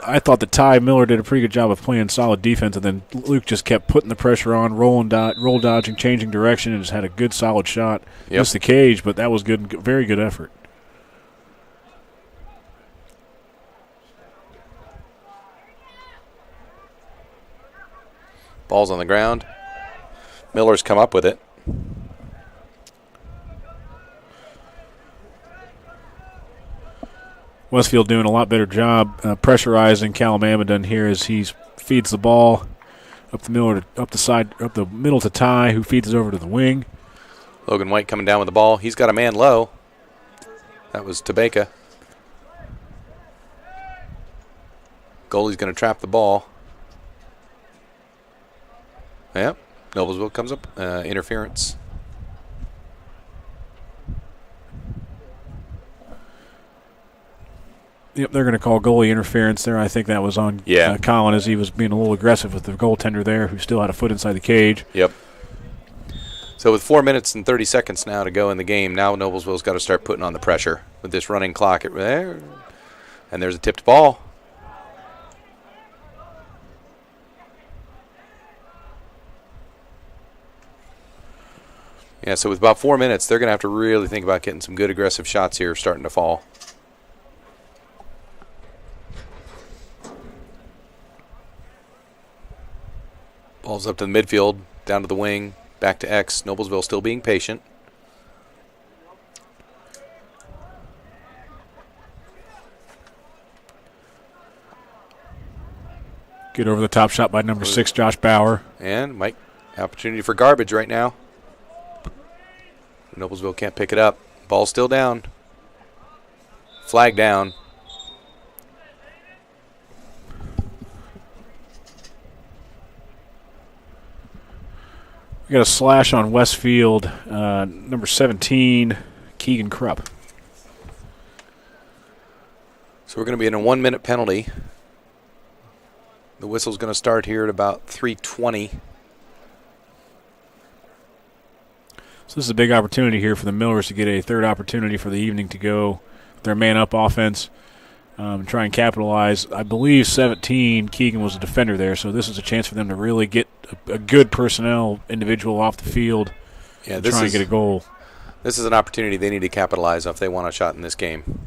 I thought that Ty Miller did a pretty good job of playing solid defense, and then Luke just kept putting the pressure on, roll dodging, changing direction, and just had a good solid shot. Yep. Missed the cage, but that was good, very good effort. Ball's on the ground. Miller's come up with it. Westfield doing a lot better job pressurizing Callum Amadon here as he feeds the ball up the middle to Ty, who feeds it over to the wing. Logan White coming down with the ball. He's got a man low. That was Tobacco. Goalie's going to trap the ball. Yep. Noblesville comes up. Interference. Yep, they're going to call goalie interference there. I think that was on Colin as he was being a little aggressive with the goaltender there, who still had a foot inside the cage. Yep. So with 4 minutes and 30 seconds now to go in the game, now Noblesville's got to start putting on the pressure with this running clock. And there's a tipped ball. Yeah, so with about 4 minutes, they're going to have to really think about getting some good aggressive shots here starting to fall. Ball's up to the midfield, down to the wing, back to X. Noblesville still being patient. Good over the top shot by number 6, Josh Bauer. And Mike, opportunity for garbage right now. Noblesville can't pick it up. Ball's still down. Flag down. We got a slash on Westfield, number 17, Keegan Krupp. So we're going to be in a 1 minute penalty. The whistle's going to start here at about 3:20. So this is a big opportunity here for the Millers to get a third opportunity for the evening to go their man-up offense and try and capitalize. I believe 17, Keegan was a defender there, so this is a chance for them to really get a good personnel individual off the field and try and get a goal. This is an opportunity they need to capitalize on if they want a shot in this game.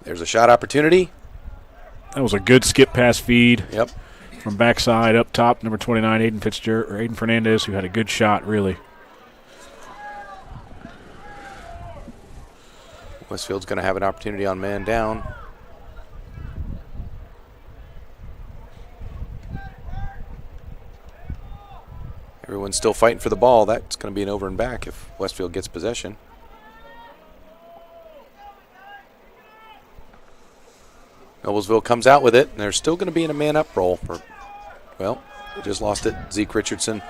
There's a shot opportunity. That was a good skip pass feed. Yep. From backside up top, number 29, Aiden Fernandez, who had a good shot, really. Westfield's going to have an opportunity on man down. Everyone's still fighting for the ball. That's going to be an over and back if Westfield gets possession. Noblesville comes out with it, and they're still going to be in a man-up role. Well, just lost it. Zeke Richardson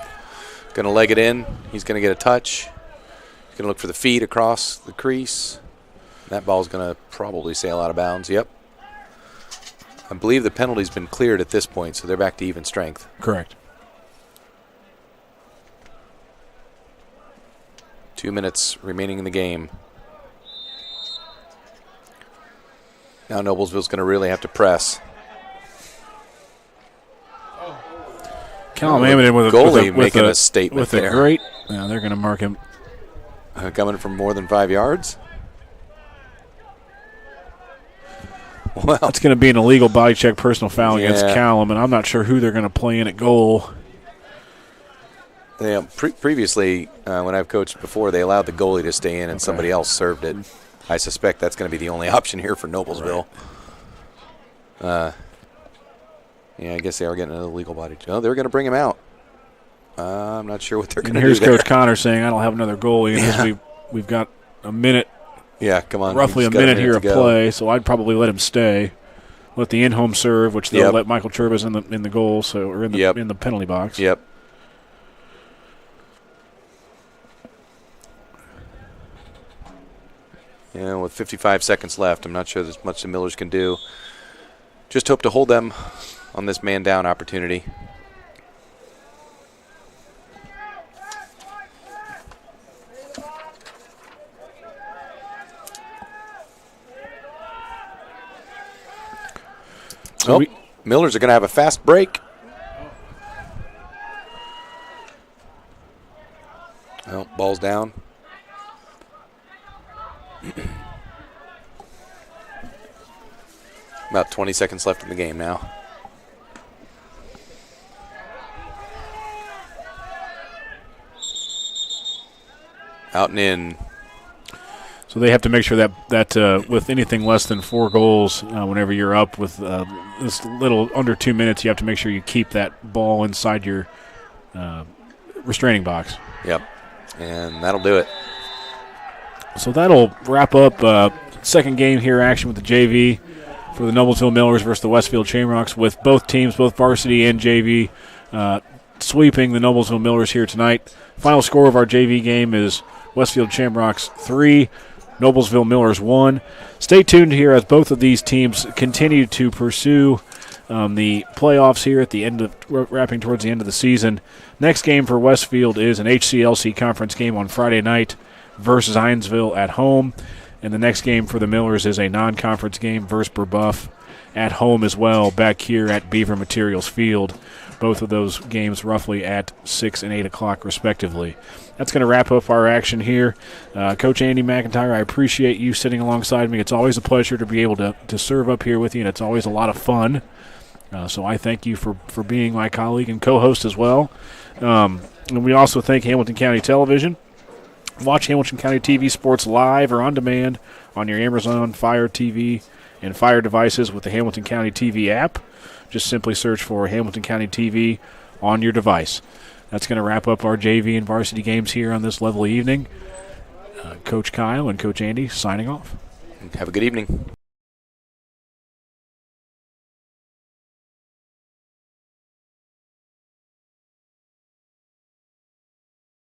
going to leg it in. He's going to get a touch. He's going to look for the feed across the crease. That ball's going to probably sail out of bounds. Yep. I believe the penalty's been cleared at this point, so they're back to even strength. Correct. 2 minutes remaining in the game. Now Noblesville's going to really have to press. Callum Amidon with goalie making a statement with there. A great. Yeah, they're going to mark him. Coming from more than 5 yards. Well, it's going to be an illegal body check personal foul against Yeah. Callum, and I'm not sure who they're going to play in at goal. Yeah, previously, when I've coached before, they allowed the goalie to stay in and somebody else served it. I suspect that's going to be the only option here for Noblesville. Yeah, I guess they are getting an illegal body check. Oh, they're going to bring him out. I'm not sure what they're going to do. Here's there. Coach Connor saying, I don't have another goalie because we've got a minute. Yeah, come on. Roughly a We've just got minute here to of go. play, so I'd probably let him stay. Let the in-home serve, which they'll Yep. let Michael Churbas in the goal, so or in the Yep. in the penalty box. Yep. Yeah, with 55 seconds left, I'm not sure there's much the Millers can do. Just hope to hold them on this man-down opportunity. So Millers are going to have a fast break. Well, ball's down. About 20 seconds left in the game now. Out and in. So they have to make sure that with anything less than 4 goals, whenever you're up with this little under 2 minutes, you have to make sure you keep that ball inside your restraining box. Yep. And that'll do it. So that'll wrap up second game here action with the JV for the Noblesville Millers versus the Westfield Shamrocks, with both teams, both varsity and JV, sweeping the Noblesville Millers here tonight. Final score of our JV game is Westfield Shamrocks 3, Noblesville Millers 1. Stay tuned here as both of these teams continue to pursue the playoffs here at the end of wrapping towards the end of the season. Next game for Westfield is an HCLC conference game on Friday night versus Hinesville at home. And the next game for the Millers is a non-conference game versus Brebeuf at home as well, back here at Beaver Materials Field. Both of those games roughly at 6 and 8 o'clock respectively. That's going to wrap up our action here. Coach Andy McIntyre, I appreciate you sitting alongside me. It's always a pleasure to be able to serve up here with you, and it's always a lot of fun. So I thank you for being my colleague and co-host as well. And we also thank Hamilton County Television. Watch Hamilton County TV Sports live or on demand on your Amazon Fire TV and Fire devices with the Hamilton County TV app. Just simply search for Hamilton County TV on your device. That's going to wrap up our JV and varsity games here on this lovely evening. Coach Kyle and Coach Andy signing off. Have a good evening.